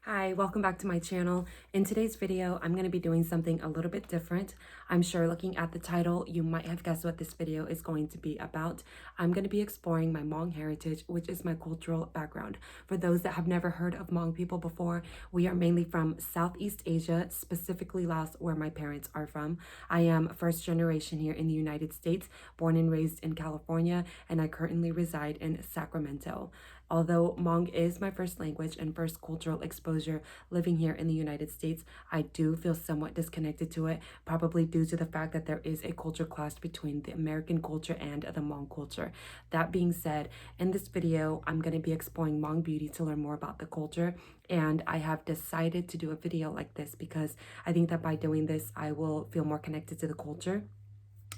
Hi, welcome back to my channel. In today's video, I'm going to be doing something a little bit different. I'm sure looking at the title, you might have guessed what this video is going to be about. I'm going to be exploring my Hmong heritage, which is my cultural background. For those that have never heard of Hmong people before, we are mainly from Southeast Asia, specifically Laos, where my parents are from. I am first generation here in the United States, born and raised in California, and I currently reside in Sacramento. Although Hmong is my first language and first cultural exposure living here in the United States, I do feel somewhat disconnected to it, probably due to the fact that there is a culture clash between the American culture and the Hmong culture. That being said, in this video, I'm going to be exploring Hmong beauty to learn more about the culture, and I have decided to do a video like this because I think that by doing this, I will feel more connected to the culture.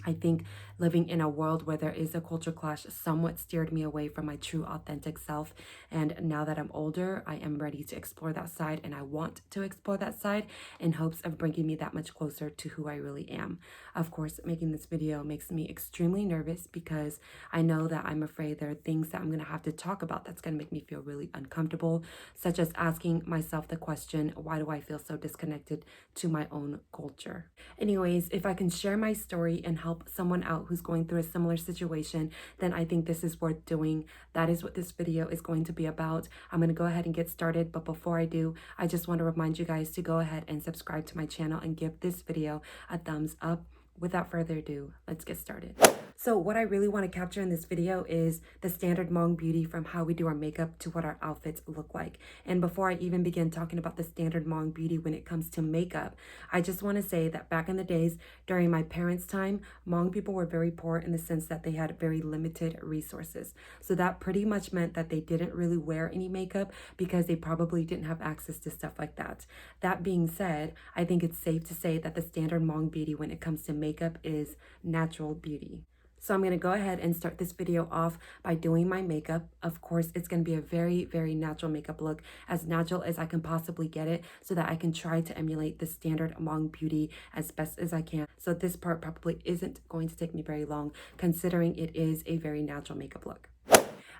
I think living in a world where there is a culture clash somewhat steered me away from my true authentic self. And now that I'm older, I am ready to explore that side, and I want to explore that side in hopes of bringing me that much closer to who I really am. Of course, making this video makes me extremely nervous because I know that I'm afraid there are things that I'm going to have to talk about that's going to make me feel really uncomfortable, such as asking myself the question, why do I feel so disconnected to my own culture? Anyways, if I can share my story and help someone out who's going through a similar situation, then I think this is worth doing. That is what this video is going to be about. I'm going to go ahead and get started, but before I do, I just want to remind you guys to go ahead and subscribe to my channel and give this video a thumbs up. Without further ado, let's get started. So what I really want to capture in this video is the standard Hmong beauty, from how we do our makeup to what our outfits look like. And before I even begin talking about the standard Hmong beauty when it comes to makeup, I just want to say that back in the days, during my parents' time, Hmong people were very poor in the sense that they had very limited resources. So that pretty much meant that they didn't really wear any makeup because they probably didn't have access to stuff like that. That being said, I think it's safe to say that the standard Hmong beauty when it comes to makeup is natural beauty. So I'm going to go ahead and start this video off by doing my makeup. Of course, it's going to be a very, very natural makeup look, as natural as I can possibly get it, so that I can try to emulate the standard Hmong beauty as best as I can. So this part probably isn't going to take me very long, considering it is a very natural makeup look.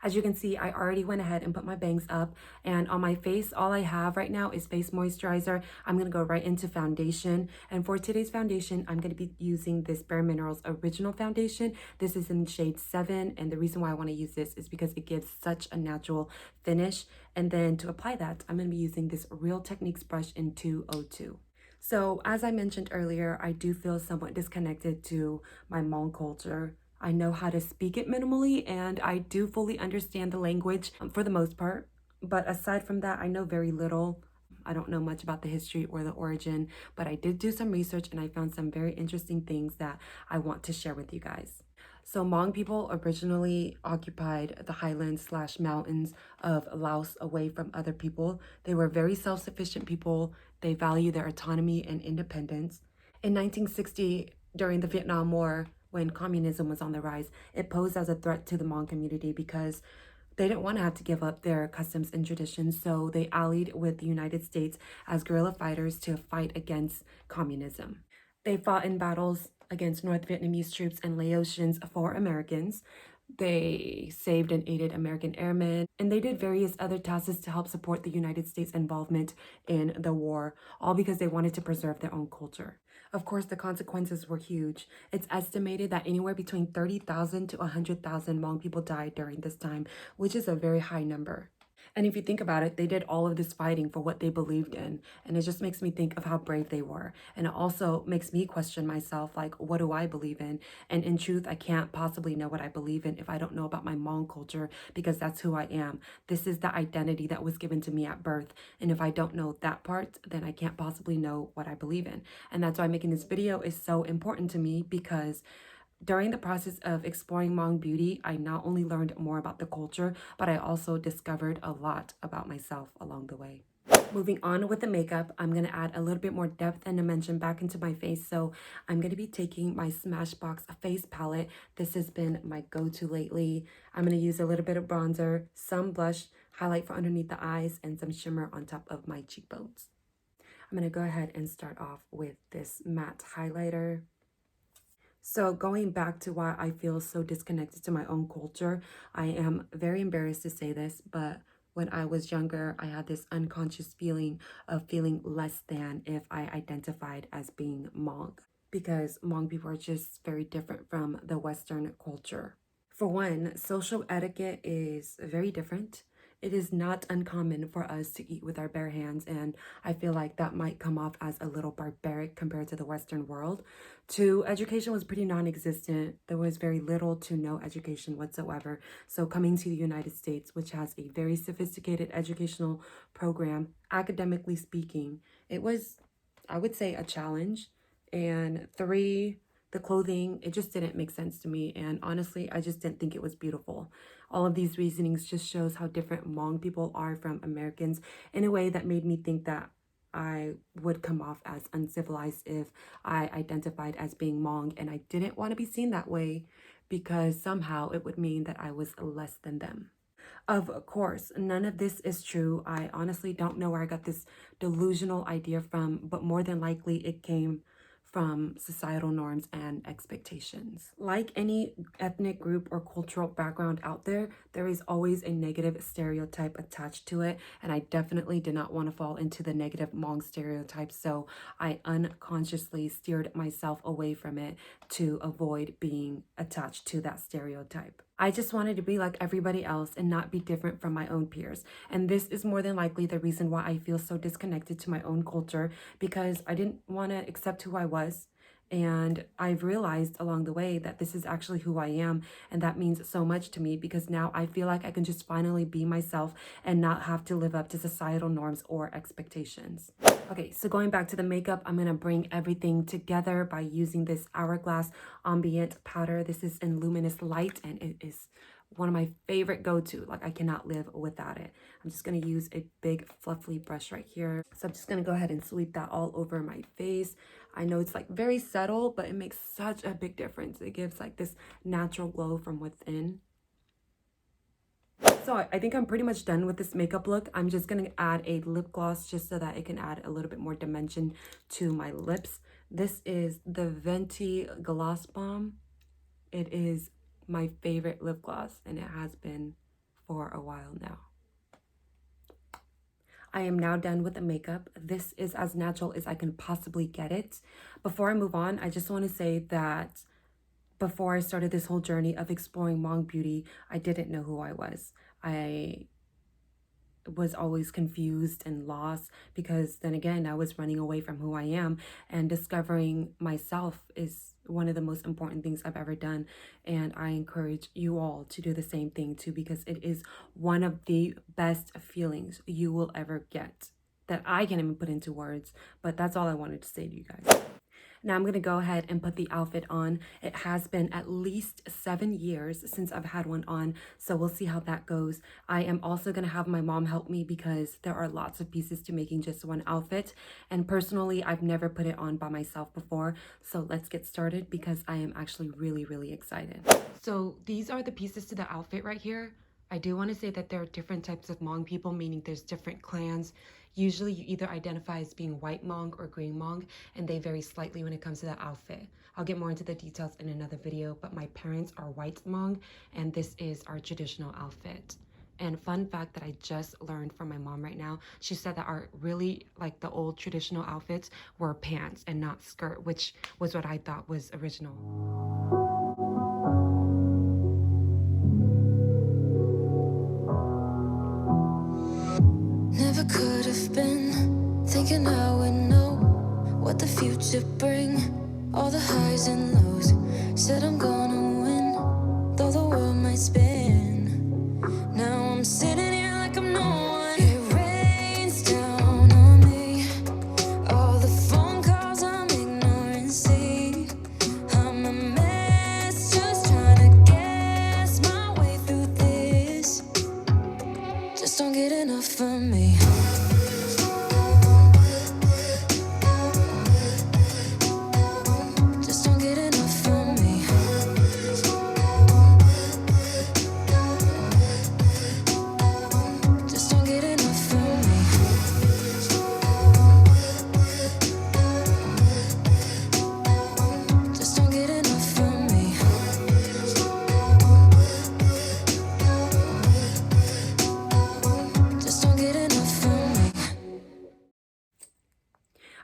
As you can see, I already went ahead and put my bangs up, and on my face, all I have right now is face moisturizer. I'm going to go right into foundation, and for today's foundation, I'm going to be using this Bare Minerals Original Foundation. This is in shade 7, and the reason why I want to use this is because it gives such a natural finish. And then to apply that, I'm going to be using this Real Techniques brush in 202. So as I mentioned earlier, I do feel somewhat disconnected to my Hmong culture. I know how to speak it minimally, and I do fully understand the language for the most part. But aside from that, I know very little. I don't know much about the history or the origin, but I did do some research and I found some very interesting things that I want to share with you guys. So Hmong people originally occupied the highlands/mountains of Laos away from other people. They were very self-sufficient people. They value their autonomy and independence. In 1960, during the Vietnam War, when communism was on the rise, it posed as a threat to the Hmong community because they didn't want to have to give up their customs and traditions, so they allied with the United States as guerrilla fighters to fight against communism. They fought in battles against North Vietnamese troops and Laotians for Americans. They saved and aided American airmen, and they did various other tasks to help support the United States' involvement in the war, all because they wanted to preserve their own culture. Of course, the consequences were huge. It's estimated that anywhere between 30,000 to 100,000 Hmong people died during this time, which is a very high number. And if you think about it, they did all of this fighting for what they believed in. And it just makes me think of how brave they were. And it also makes me question myself, like, what do I believe in? And in truth, I can't possibly know what I believe in if I don't know about my Hmong culture, because that's who I am. This is the identity that was given to me at birth. And if I don't know that part, then I can't possibly know what I believe in. And that's why making this video is so important to me, because during the process of exploring Hmong beauty, I not only learned more about the culture, but I also discovered a lot about myself along the way. Moving on with the makeup, I'm going to add a little bit more depth and dimension back into my face. So I'm going to be taking my Smashbox face palette. This has been my go-to lately. I'm going to use a little bit of bronzer, some blush, highlight for underneath the eyes, and some shimmer on top of my cheekbones. I'm going to go ahead and start off with this matte highlighter. So going back to why I feel so disconnected to my own culture, I am very embarrassed to say this, but when I was younger, I had this unconscious feeling of feeling less than if I identified as being Hmong, because Hmong people are just very different from the Western culture. For one, social etiquette is very different. It is not uncommon for us to eat with our bare hands, and I feel like that might come off as a little barbaric compared to the Western world. Two, education was pretty non-existent. There was very little to no education whatsoever. So coming to the United States, which has a very sophisticated educational program, academically speaking, it was, I would say, a challenge. And three, the clothing, it just didn't make sense to me. And honestly, I just didn't think it was beautiful. All of these reasonings just shows how different Hmong people are from Americans in a way that made me think that I would come off as uncivilized if I identified as being Hmong, and I didn't want to be seen that way because somehow it would mean that I was less than them. Of course, none of this is true. I honestly don't know where I got this delusional idea from, but more than likely it came from societal norms and expectations. Like any ethnic group or cultural background out there, there is always a negative stereotype attached to it, and I definitely did not want to fall into the negative Hmong stereotype, so I unconsciously steered myself away from it to avoid being attached to that stereotype. I just wanted to be like everybody else and not be different from my own peers. And this is more than likely the reason why I feel so disconnected to my own culture, because I didn't want to accept who I was. And I've realized along the way that this is actually who I am. And that means so much to me because now I feel like I can just finally be myself and not have to live up to societal norms or expectations. Okay, so going back to the makeup, I'm going to bring everything together by using this Hourglass Ambient powder. This is in Luminous Light, and it is one of my favorite go-to. Like, I cannot live without it. I'm just going to use a big fluffy brush right here. So I'm just going to go ahead and sweep that all over my face. I know it's like very subtle, but it makes such a big difference. It gives like this natural glow from within. So I think I'm pretty much done with this makeup look. I'm just going to add a lip gloss just so that it can add a little bit more dimension to my lips. This is the Venti Gloss Bomb. It is my favorite lip gloss, and it has been for a while now. I am now done with the makeup. This is as natural as I can possibly get it. Before I move on, I just want to say that before I started this whole journey of exploring Hmong beauty, I didn't know who I was. I was always confused and lost because then again, I was running away from who I am, and discovering myself is one of the most important things I've ever done. And I encourage you all to do the same thing too, because it is one of the best feelings you will ever get that I can't even put into words. But that's all I wanted to say to you guys. Now I'm going to go ahead and put the outfit on. It has been at least 7 years since I've had one on, so we'll see how that goes. I am also going to have my mom help me because there are lots of pieces to making just one outfit. And personally, I've never put it on by myself before. So let's get started because I am actually really, really excited. So these are the pieces to the outfit right here. I do want to say that there are different types of Hmong people, meaning there's different clans. Usually you either identify as being white Hmong or green Hmong, and they vary slightly when it comes to the outfit. I'll get more into the details in another video, but my parents are white Hmong, and this is our traditional outfit. And fun fact that I just learned from my mom right now, she said that our really, like the old traditional outfits were pants and not skirt, which was what I thought was original. Never could have been thinking I would know what the future bring. All the highs and lows. Said I'm gonna win, though the world might spin. Now I'm sitting here like I'm no one. It rains down on me. All the phone calls I'm ignoring. See, I'm a mess, just trying to guess my way through this. Just don't get enough of me. Just don't get enough of me.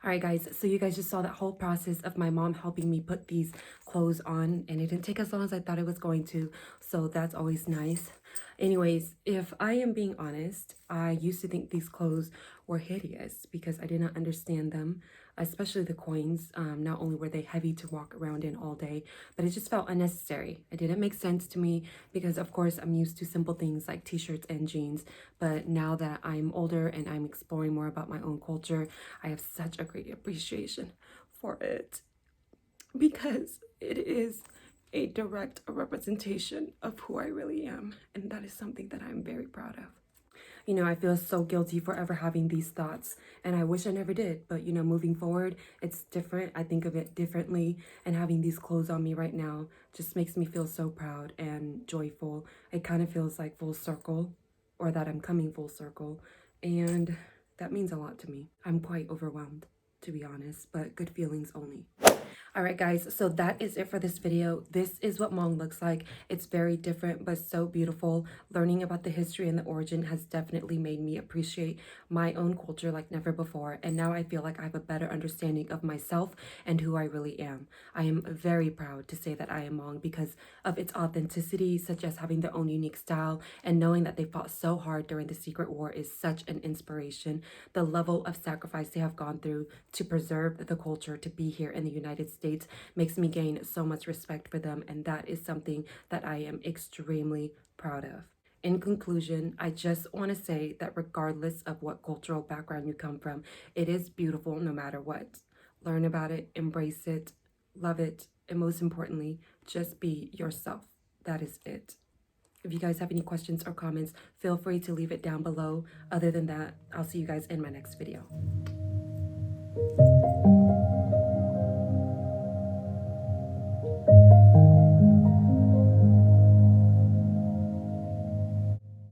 All right, guys, so you guys just saw that whole process of my mom helping me put these clothes on, and it didn't take as long as I thought it was going to, so that's always nice. Anyways, if I am being honest, I used to think these clothes were hideous because I did not understand them, especially the coins. Not only were they heavy to walk around in all day, but it just felt unnecessary. It didn't make sense to me because, of course, I'm used to simple things like t-shirts and jeans. But now that I'm older and I'm exploring more about my own culture, I have such a great appreciation for it because it is a direct representation of who I really am. And that is something that I'm very proud of. You know, I feel so guilty for ever having these thoughts, and I wish I never did. But, you know, moving forward, it's different. I think of it differently, and having these clothes on me right now just makes me feel so proud and joyful. It kind of feels like full circle, or that I'm coming full circle, and that means a lot to me. I'm quite overwhelmed, to be honest, but good feelings only. All right, guys, so that is it for this video. This is what Hmong looks like. It's very different, but so beautiful. Learning about the history and the origin has definitely made me appreciate my own culture like never before. And now I feel like I have a better understanding of myself and who I really am. I am very proud to say that I am Hmong because of its authenticity, such as having their own unique style, and knowing that they fought so hard during the Secret War is such an inspiration. The level of sacrifice they have gone through to preserve the culture to be here in the United States makes me gain so much respect for them, and that is something that I am extremely proud of. In conclusion, I just want to say that regardless of what cultural background you come from, it is beautiful no matter what. Learn about it, embrace it, love it, and most importantly, just be yourself. That is it. If you guys have any questions or comments, feel free to leave it down below. Other than that, I'll see you guys in my next video.